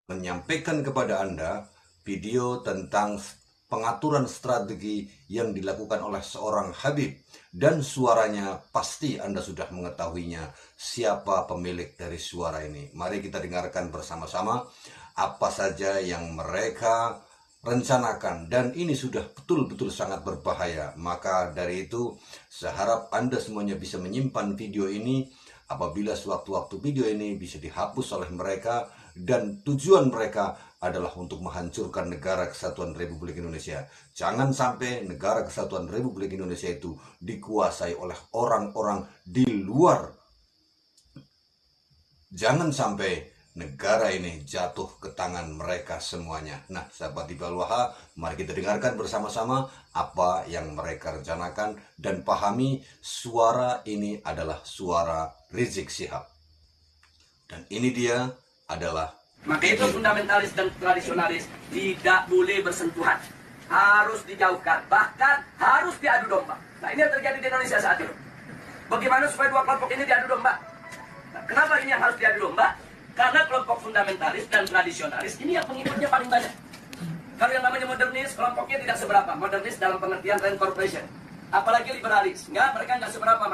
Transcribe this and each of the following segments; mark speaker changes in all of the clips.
Speaker 1: menyampaikan kepada Anda video tentang pengaturan strategi yang dilakukan oleh seorang Habib, dan suaranya pasti Anda sudah mengetahuinya siapa pemilik dari suara ini. Mari kita dengarkan bersama-sama apa saja yang mereka rencanakan, dan ini sudah betul-betul sangat berbahaya. Maka dari itu saya harap Anda semuanya bisa menyimpan video ini apabila sewaktu-waktu video ini bisa dihapus oleh mereka, dan tujuan mereka adalah untuk menghancurkan negara kesatuan Republik Indonesia. Jangan sampai negara kesatuan Republik Indonesia itu dikuasai oleh orang-orang di luar. Jangan sampai negara ini jatuh ke tangan mereka semuanya. Nah, sahabat Iqbal Wahha, mari kita dengarkan bersama-sama apa yang mereka rencanakan dan pahami suara ini adalah suara Rizik Syihab. Dan ini dia adalah,
Speaker 2: maka itu fundamentalis dan tradisionalis tidak boleh bersentuhan, harus dijauhkan, bahkan harus diadu domba. Nah, ini yang terjadi di Indonesia saat ini. Bagaimana supaya dua kelompok ini diadu domba? Nah, kenapa ini yang harus diadu domba? Karena kelompok fundamentalis dan tradisionalis ini yang pengikutnya paling banyak. Kalau yang namanya modernis, kelompoknya tidak seberapa. Modernis dalam pengertian rent corporation, apalagi liberalis, mereka nggak seberapa.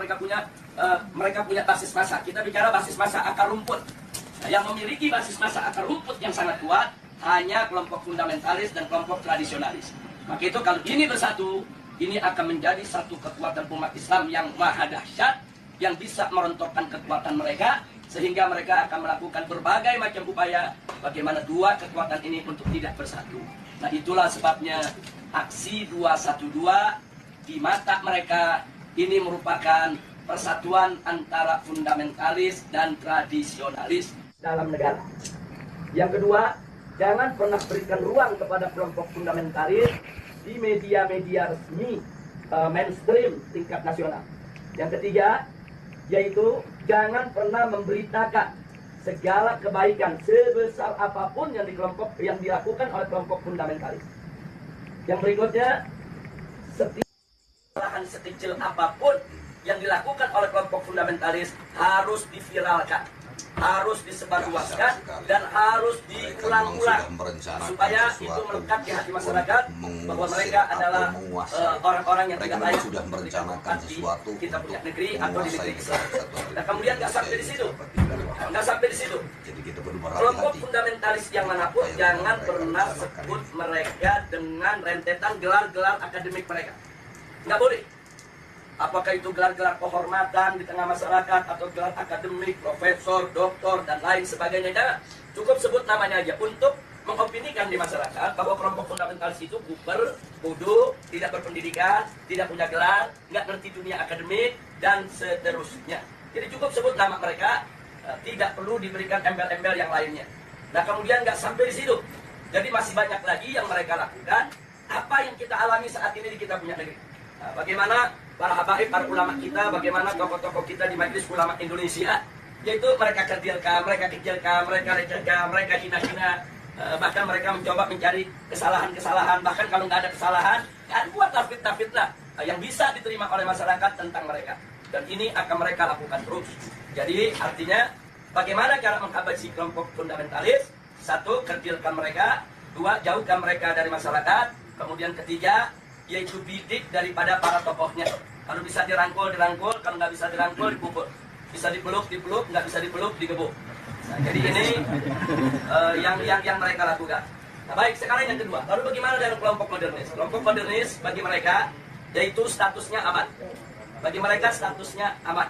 Speaker 2: Mereka punya basis massa. Kita bicara basis massa akar rumput. Nah, yang memiliki basis massa akar rumput yang sangat kuat hanya kelompok fundamentalis dan kelompok tradisionalis. Maka itu kalau ini bersatu, ini akan menjadi satu kekuatan umat Islam yang maha dahsyat, yang bisa merontokkan kekuatan mereka, sehingga mereka akan melakukan berbagai macam upaya bagaimana dua kekuatan ini untuk tidak bersatu. Nah, itulah sebabnya aksi 212 di mata mereka ini merupakan persatuan antara fundamentalis dan tradisionalis dalam negara. Yang kedua, jangan pernah berikan ruang kepada kelompok fundamentalis di media-media resmi mainstream tingkat nasional. Yang ketiga, yaitu jangan pernah memberitakan segala kebaikan sebesar apapun yang dilakukan oleh kelompok fundamentalis. Yang berikutnya, setiap kesalahan sekecil apapun yang dilakukan oleh kelompok fundamentalis harus diviralkan, harus disebarluaskan, dan harus diulang-ulang supaya itu melekat di hati masyarakat bahwa mereka adalah orang-orang yang tidak layak
Speaker 1: sudah merencanakan sesuatu
Speaker 2: kita punya negeri atau di negeri Islam. Nah, kemudian nggak sampai di situ,
Speaker 1: Jadi kita perlu
Speaker 2: kelompok
Speaker 1: berhati-hati.
Speaker 2: fundamentalis yang manapun jangan pernah sebut mereka dengan rentetan gelar-gelar akademik mereka. Nggak boleh. Apakah itu gelar-gelar kehormatan di tengah masyarakat atau gelar akademik, profesor, doktor, dan lain sebagainya. Jangan. Cukup sebut namanya aja untuk mengopinikan di masyarakat bahwa kelompok fundamentalis itu kuper, bodoh, tidak berpendidikan, tidak punya gelar, nggak ngerti dunia akademik, dan seterusnya. Jadi cukup sebut nama mereka, tidak perlu diberikan embel-embel yang lainnya. Nah, kemudian nggak sampai di situ. Jadi masih banyak lagi yang mereka lakukan. Apa yang kita alami saat ini di kita punya negeri. Nah, bagaimana para habaib, para ulama kita, bagaimana tokoh-tokoh kita di Majelis Ulama Indonesia, yaitu mereka kecilkan, mereka lecehkan, mereka hina-hina, bahkan mereka mencoba mencari kesalahan-kesalahan, bahkan kalau nggak ada kesalahan, kan buatlah fitnah-fitnah yang bisa diterima oleh masyarakat tentang mereka. Dan ini akan mereka lakukan terus. Jadi artinya bagaimana cara menghabisi kelompok fundamentalis? Satu, kecilkan mereka. Dua, jauhkan mereka dari masyarakat. Kemudian ketiga, yaitu bidik daripada para tokohnya. Kalau bisa dirangkul, dirangkul. Kalau nggak bisa dirangkul, dipukul. Bisa dipeluk, dipeluk. Nggak bisa dipeluk, digebuk. Nah, jadi ini yang mereka lakukan. Nah, baik, sekarang yang kedua. Lalu bagaimana dengan kelompok modernis? Kelompok modernis bagi mereka, yaitu statusnya aman. Bagi mereka statusnya aman.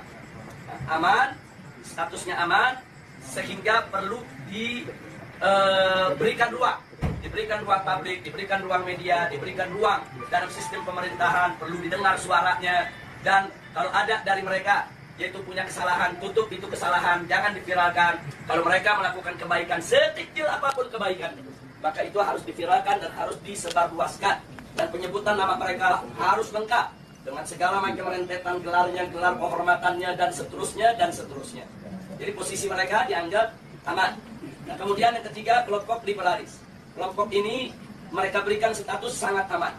Speaker 2: Aman, statusnya aman, sehingga perlu diberikan ruang. Diberikan ruang publik, diberikan ruang media, diberikan ruang dalam sistem pemerintahan, perlu didengar suaranya. Dan kalau ada dari mereka, yaitu punya kesalahan, tutup itu kesalahan, jangan diviralkan. Kalau mereka melakukan kebaikan, sekecil apapun kebaikan, maka itu harus diviralkan dan harus disebarluaskan. Dan penyebutan nama mereka harus lengkap dengan segala macam rentetan gelarnya, gelar kehormatannya, dan seterusnya, dan seterusnya. Jadi posisi mereka dianggap aman. Nah, kemudian yang ketiga, kelompok liberalis. Kelompok ini mereka berikan status sangat aman.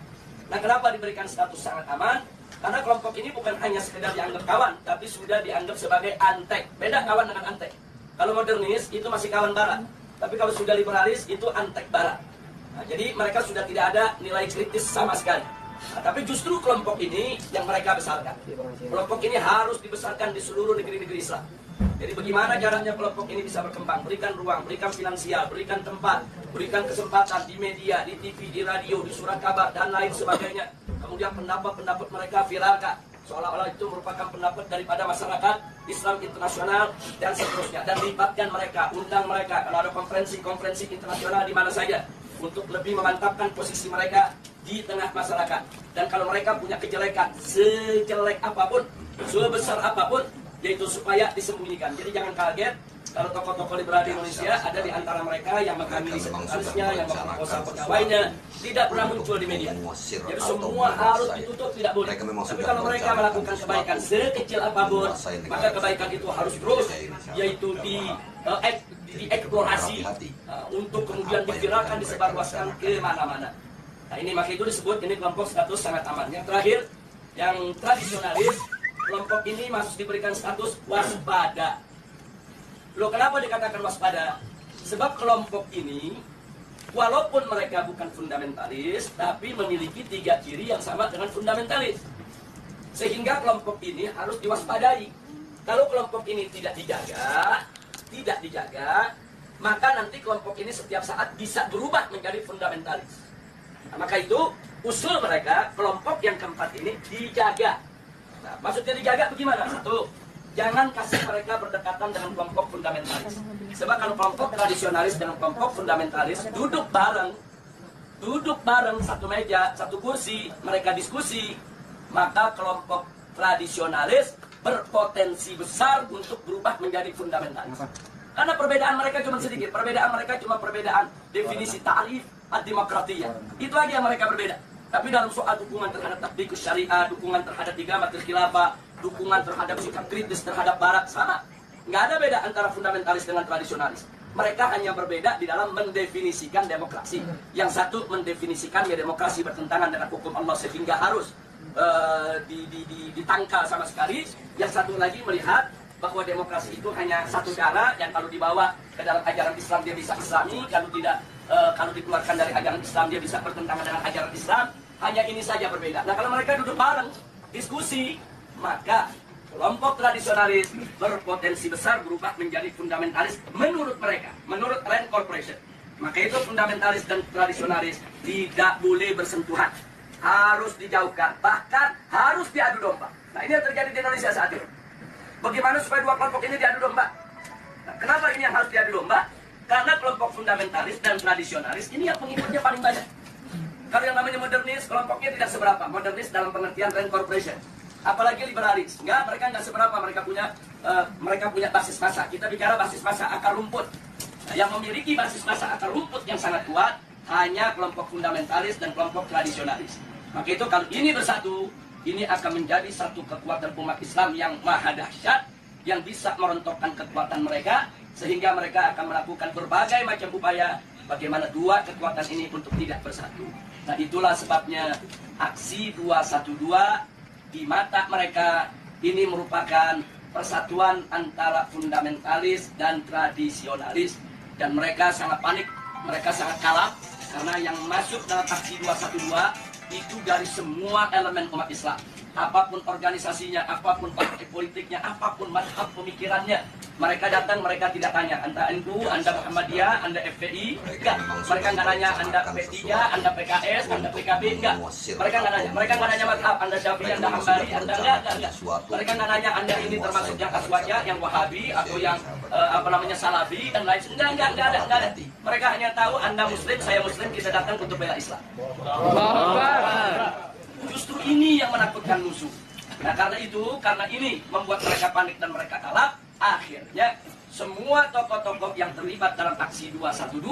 Speaker 2: Nah, kenapa diberikan status sangat aman? Karena kelompok ini bukan hanya sekedar dianggap kawan, tapi sudah dianggap sebagai antek. Beda kawan dengan antek. Kalau modernis itu masih kawan barat. Tapi kalau sudah liberalis itu antek barat. Nah, jadi mereka sudah tidak ada nilai kritis sama sekali. Nah, tapi justru kelompok ini yang mereka besarkan. Kelompok ini harus dibesarkan di seluruh negeri-negeri Islam. Jadi bagaimana caranya kelompok ini bisa berkembang? Berikan ruang, berikan finansial, berikan tempat, berikan kesempatan di media, di TV, di radio, di surat kabar, dan lain sebagainya. Kemudian pendapat-pendapat mereka viralkan. Seolah-olah itu merupakan pendapat daripada masyarakat Islam internasional dan seterusnya. Dan libatkan mereka, undang mereka. Kalau ada konferensi-konferensi internasional di mana saja, untuk lebih memantapkan posisi mereka di tengah masyarakat. Dan kalau mereka punya kejelekan, sejelek apapun, sebesar apapun, yaitu supaya disembunyikan. Jadi jangan kaget kalau tokoh-tokoh liberal di Indonesia ada di antara mereka yang menghamili sekretarisnya, yang memperkosa pegawainya, tidak pernah muncul di media. Jadi semua harus ditutup, tidak boleh. Tapi kalau mereka melakukan kebaikan sekecil apapun, maka kebaikan itu harus terus, yaitu dieksplorasi untuk kemudian diviralkan, disebarluaskan ke mana-mana. Nah ini maka itu disebut ini kelompok status sangat aman. Yang terakhir, yang tradisionalis, kelompok ini masih diberikan status waspada. Loh, kenapa dikatakan waspada? Sebab kelompok ini, walaupun mereka bukan fundamentalis, tapi memiliki 3 ciri yang sama dengan fundamentalis. Sehingga kelompok ini harus diwaspadai. Kalau kelompok ini tidak dijaga, maka nanti kelompok ini setiap saat bisa berubah menjadi fundamentalis. Nah, maka itu usul mereka, kelompok yang keempat ini dijaga. Nah, maksudnya dijaga bagaimana? Satu, jangan kasih mereka berdekatan dengan kelompok fundamentalis. Sebab kalau kelompok tradisionalis dengan kelompok fundamentalis duduk bareng satu meja, satu kursi, mereka diskusi, maka kelompok tradisionalis berpotensi besar untuk berubah menjadi fundamentalis. Karena perbedaan mereka cuma sedikit, perbedaan definisi ta'rif ad-demokratiyah. Itu aja yang mereka berbeda. Tapi dalam soal dukungan terhadap tatbiqus syariah, dukungan terhadap igamatul khilafah, dukungan terhadap sikap kritis terhadap barat, sama. Nggak ada beda antara fundamentalis dengan tradisionalis. Mereka hanya berbeda di dalam mendefinisikan demokrasi. Yang satu mendefinisikan ya demokrasi bertentangan dengan hukum Allah sehingga harus ditangkal sama sekali. Yang satu lagi melihat bahwa demokrasi itu hanya satu cara yang kalau dibawa ke dalam ajaran Islam dia bisa Islami, kalau dikeluarkan dari ajaran Islam dia bisa bertentangan dengan ajaran Islam. Hanya ini saja berbeda. Nah kalau mereka duduk bareng diskusi, maka kelompok tradisionalis berpotensi besar berubah menjadi fundamentalis menurut mereka, menurut Rand Corporation. Maka itu fundamentalis dan tradisionalis tidak boleh bersentuhan, harus dijauhkan, bahkan harus diadu domba. Nah ini yang terjadi di Indonesia saat ini. Bagaimana supaya dua kelompok ini diadu domba? Nah, kenapa ini yang harus diadu domba? Karena kelompok fundamentalis dan tradisionalis ini yang pengikutnya paling banyak. Kalau yang namanya modernis, kelompoknya tidak seberapa. Modernis dalam pengertian Rand Corporation. Apalagi liberalis. Mereka nggak seberapa. Mereka punya basis massa. Kita bicara basis massa akar rumput. Nah, yang memiliki basis massa akar rumput yang sangat kuat hanya kelompok fundamentalis dan kelompok tradisionalis. Maka itu kalau ini bersatu, ini akan menjadi satu kekuatan umat Islam yang maha dahsyat, yang bisa merontokkan kekuatan mereka, sehingga mereka akan melakukan berbagai macam upaya bagaimana dua kekuatan ini untuk tidak bersatu. Nah itulah sebabnya aksi 212 di mata mereka ini merupakan persatuan antara fundamentalis dan tradisionalis. Dan mereka sangat panik, mereka sangat kalap, karena yang masuk dalam aksi 212 itu dari semua elemen umat Islam. Apapun organisasinya, apapun partai politiknya, apapun mazhab pemikirannya, mereka datang, mereka tidak tanya Anda NU, Anda Muhammadiyah, Anda FPI, enggak. Mereka nggak nanya Anda P3, Anda PKS, Anda PKB, enggak. Mereka nggak nanya. Mereka nggak nanya mazhab Anda Syafi'i, Anda Hambali, Anda enggak. Mereka nggak nanya Anda ini termasuk yang Aswaja, yang Wahabi, atau yang Salafi dan lain sebagainya. Enggak ada. Mereka hanya tahu Anda Muslim, saya Muslim, kita datang untuk bela Islam. Justru ini yang menakutkan musuh. Nah karena ini membuat mereka panik dan mereka kalah. Akhirnya semua tokoh-tokoh yang terlibat dalam aksi 212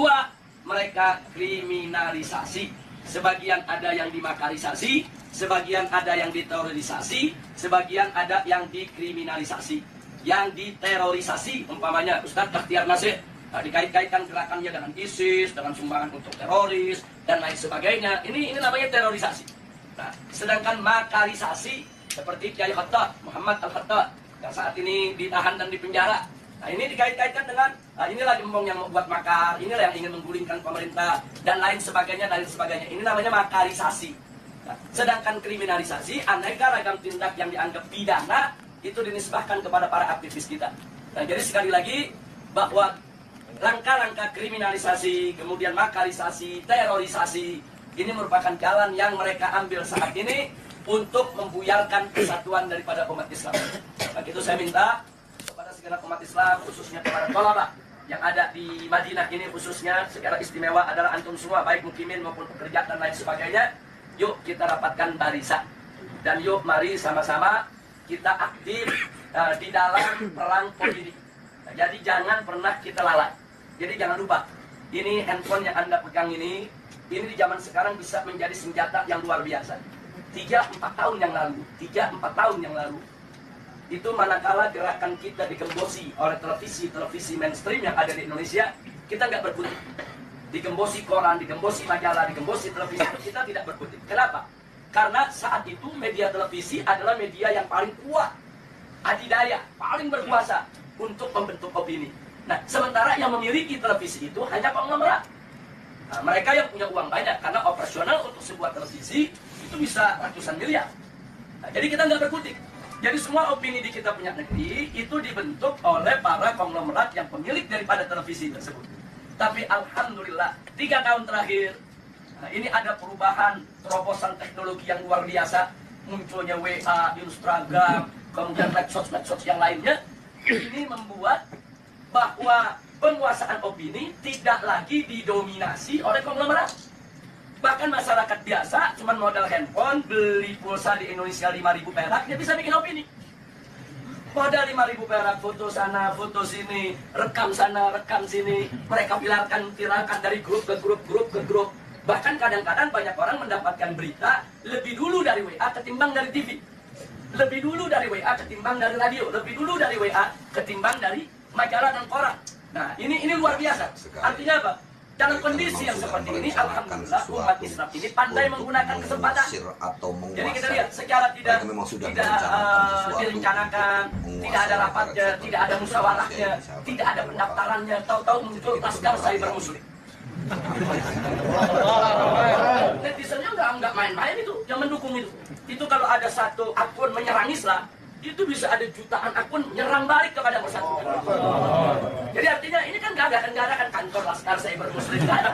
Speaker 2: mereka kriminalisasi. Sebagian ada yang dimakarisasi, sebagian ada yang diterorisasi, sebagian ada yang dikriminalisasi, yang diterorisasi. Umpamanya Ustadz Bakhtiar Nasir dikait-kaitkan gerakannya dengan ISIS, dengan sumbangan untuk teroris dan lain sebagainya. Ini namanya terorisasi. Nah, sedangkan makarisasi seperti Kiai Khattab, Muhammad Al-Khattab yang saat ini ditahan dan dipenjara Nah, ini dikait-kaitkan dengan inilah gembong yang membuat makar, inilah yang ingin menggulingkan pemerintah dan lain sebagainya, dan lain sebagainya. Ini namanya makarisasi. Nah, sedangkan kriminalisasi, aneka ragam tindak yang dianggap pidana itu dinisbahkan kepada para aktivis kita. Nah, jadi sekali lagi bahwa langkah-langkah kriminalisasi, kemudian makarisasi, terorisasi, ini merupakan jalan yang mereka ambil saat ini untuk membuyarkan kesatuan daripada umat Islam. Maka itu saya minta kepada segenap umat Islam, khususnya kepada tolabah yang ada di Madinah ini, khususnya secara istimewa adalah antum semua, baik mukimin maupun pekerja dan lain sebagainya. Yuk kita rapatkan barisan dan yuk mari sama-sama kita aktif di dalam perang politik. Nah, jadi jangan pernah kita lalai. Jadi jangan lupa, ini handphone yang Anda pegang ini di zaman sekarang bisa menjadi senjata yang luar biasa. 3-4 tahun yang lalu, itu manakala gerakan kita digembosi oleh televisi mainstream yang ada di Indonesia, kita nggak berkutik. Digembosi koran, digembosi majalah, digembosi televisi, kita tidak berkutik. Kenapa? Karena saat itu media televisi adalah media yang paling kuat, adidaya, paling berkuasa untuk membentuk opini. Nah, sementara yang memiliki televisi itu hanya konglomerat. Nah, mereka yang punya uang banyak, karena operasional untuk sebuah televisi itu bisa ratusan miliar. Nah, jadi kita nggak berkutik. Jadi semua opini di kita punya negeri itu dibentuk oleh para konglomerat yang pemilik daripada televisi tersebut. Tapi alhamdulillah 3 tahun terakhir, nah ini ada perubahan terobosan teknologi yang luar biasa. Munculnya WA, Instagram, kemudian medsos yang lainnya. Ini membuat bahwa penguasaan opini tidak lagi didominasi oleh konglomerat. Bahkan masyarakat biasa cuma modal handphone, beli pulsa di Indonesia 5.000 perak, dia bisa bikin opini. Modal 5.000 perak, foto sana, foto sini, rekam sana, rekam sini. Mereka viralkan dari grup ke grup. Bahkan kadang-kadang banyak orang mendapatkan berita lebih dulu dari WA ketimbang dari TV. Lebih dulu dari WA ketimbang dari radio. Lebih dulu dari WA ketimbang dari majalah dan koran. Nah, ini luar biasa. Artinya apa? Dalam kondisi yang seperti ini, alhamdulillah umat Islam ini pandai menggunakan kesempatan. Jadi kita lihat secara tidak direncanakan, tidak ada rapatnya, tidak ada musyawarahnya, tidak ada pendaftarannya, tahu-tahu muncul laskar cyber muslim. Netizennya nggak main-main itu, yang mendukung itu. Itu kalau ada satu akun menyerang Islam, itu bisa ada jutaan akun nyerang balik kepada persatuan. Jadi artinya ini kan nggak ada kan kantor Laskar Cyber Muslim, nggak ada.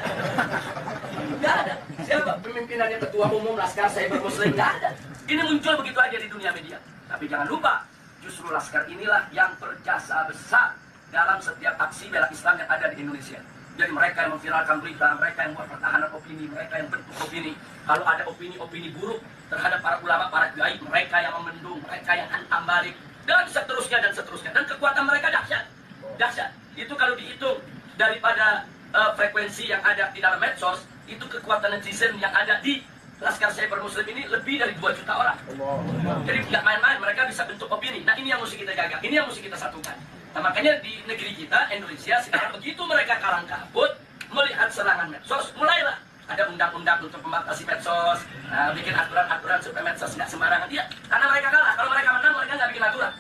Speaker 2: Nggak ada. Siapa pemimpinannya, ketua umum Laskar Cyber Muslim, nggak ada. Ini muncul begitu aja di dunia media. Tapi jangan lupa, justru Laskar inilah yang berjasa besar dalam setiap aksi bela Islam yang ada di Indonesia. Jadi mereka yang memviralkan berita, mereka yang buat pertahanan opini, mereka yang bentuk opini. Kalau ada opini-opini buruk terhadap para ulama, para kiai, mereka yang memendung, mereka yang hantam balik, dan seterusnya dan seterusnya. Dan kekuatan mereka dahsyat. Dahsyat. Itu kalau dihitung daripada frekuensi yang ada di dalam medsos, itu kekuatan netizen yang ada di Laskar Cyber Muslim ini lebih dari 2 juta orang. Jadi tidak main-main, mereka bisa bentuk opini. Nah, ini yang mesti kita jaga, ini yang mesti kita satukan. Nah, makanya di negeri kita, Indonesia, sekarang begitu mereka kalang kabut melihat serangan medsos, mulailah ada undang-undang untuk membatasi medsos, bikin aturan-aturan supaya medsos nggak sembarangan. Iya, karena mereka kalah. Kalau mereka menang, mereka nggak bikin aturan.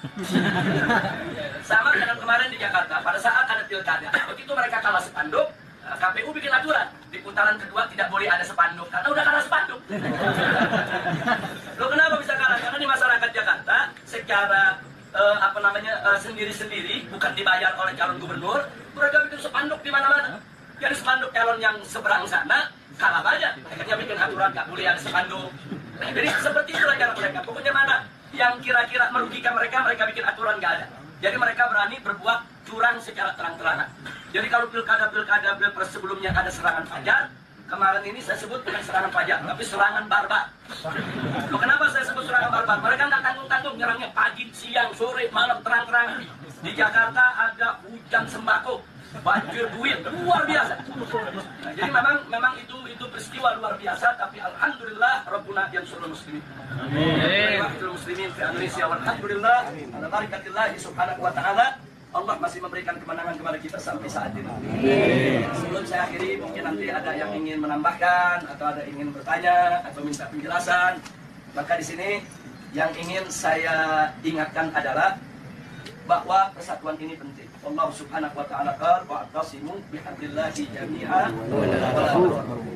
Speaker 2: Sama dengan kemarin di Jakarta, pada saat ada pilkada, begitu mereka kalah spanduk, KPU bikin aturan di putaran kedua tidak boleh ada spanduk karena udah kalah spanduk. Lo kenapa bisa kalah? Karena di masyarakat Jakarta secara sendiri-sendiri, bukan dibayar oleh calon gubernur, mereka bikin spanduk di mana-mana. Jadi spanduk calon yang seberang sana kalah banyak, akhirnya bikin aturan nggak boleh ada spanduk. Nah, jadi seperti itulah cara mereka. Pokoknya mana yang kira-kira merugikan mereka, mereka bikin aturan nggak ada. Jadi mereka berani berbuat curang secara terang-terangan. Jadi kalau pilkada pilpres sebelumnya ada serangan fajar, kemarin ini saya sebut bukan serangan fajar, tapi serangan barbar. Loh, kenapa saya sebut serangan barbar? Mereka nggak tanggung-tanggung nyerangnya pagi, siang, sore, malam, terang-terangan. Di Jakarta ada hujan sembako, banjir duit, luar biasa. Nah, jadi memang itu peristiwa luar biasa, tapi alhamdulillah Rabbuna yansurul muslimin. Amin. Muslimin di Indonesia, alhamdulillah. Ala barakatillah subhanahu wa ta'ala. Allah masih memberikan kemenangan kepada kita sampai saat ini. Sebelum saya akhiri, mungkin nanti ada yang ingin menambahkan atau ada yang ingin bertanya atau minta penjelasan. Maka di sini yang ingin saya ingatkan adalah bahwa persatuan ini penting. Allah subhanahu wa ta'ala qala wa'tasimu bihablillahi jami'an wa la tafarraqu.